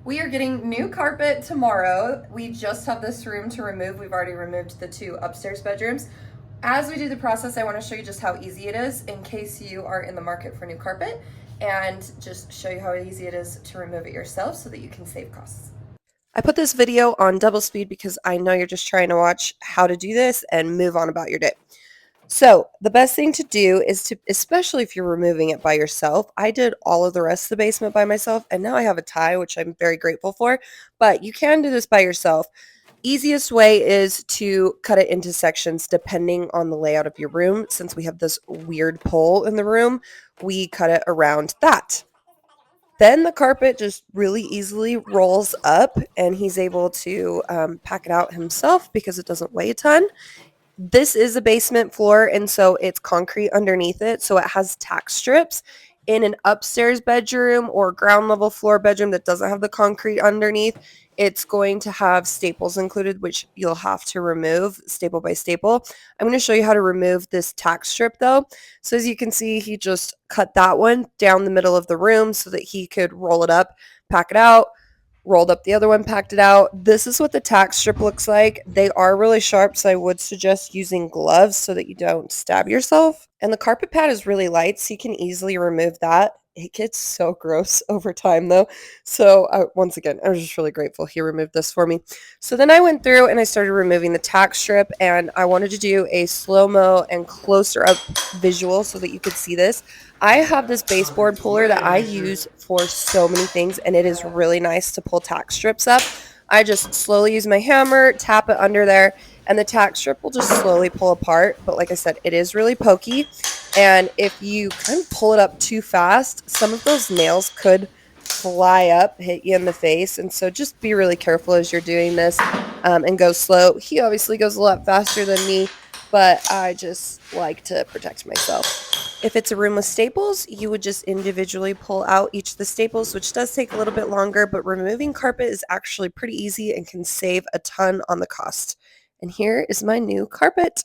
We are getting new carpet tomorrow. We just have this room to remove. We've already removed the two upstairs bedrooms. As we do the process, I want to show you just how easy it is in case you are in the market for new carpet, and just show you how easy it is to remove it yourself so that you can save costs. I put this video on double speed because I know you're just trying to watch how to do this and move on about your day. So the best thing to do is to, especially if you're removing it by yourself, I did all of the rest of the basement by myself, and now I have a tie, which I'm very grateful for, but you can do this by yourself. Easiest way is to cut it into sections depending on the layout of your room. Since we have this weird pole in the room, we cut it around that. Then the carpet just really easily rolls up, and he's able to pack it out himself because it doesn't weigh a ton. This is a basement floor, and so it's concrete underneath it, so it has tack strips. In an upstairs bedroom or ground level floor bedroom that doesn't have the concrete underneath, it's going to have staples included, which you'll have to remove staple by staple. I'm going to show you how to remove this tack strip though. So as you can see, he just cut that one down the middle of the room so that he could roll it up, pack it out, rolled up the other one, packed it out. This is what the tack strip looks like. They are really sharp, so I would suggest using gloves so that you don't stab yourself. And the carpet pad is really light, so you can easily remove that. It gets so gross over time though. So once again, I was just really grateful he removed this for me. So then I went through and I started removing the tack strip, and I wanted to do a slow-mo and closer up visual so that you could see this. I have this baseboard puller that I use for so many things, and it is really nice to pull tack strips up. I just slowly use my hammer, tap it under there, and the tack strip will just slowly pull apart. But like I said, it is really pokey, and if you kind of pull it up too fast, some of those nails could fly up, hit you in the face, and so just be really careful as you're doing this, and go slow. He obviously goes a lot faster than me, but I just like to protect myself. If it's a room with staples, you would just individually pull out each of the staples, which does take a little bit longer, but removing carpet is actually pretty easy and can save a ton on the cost. And here is my new carpet.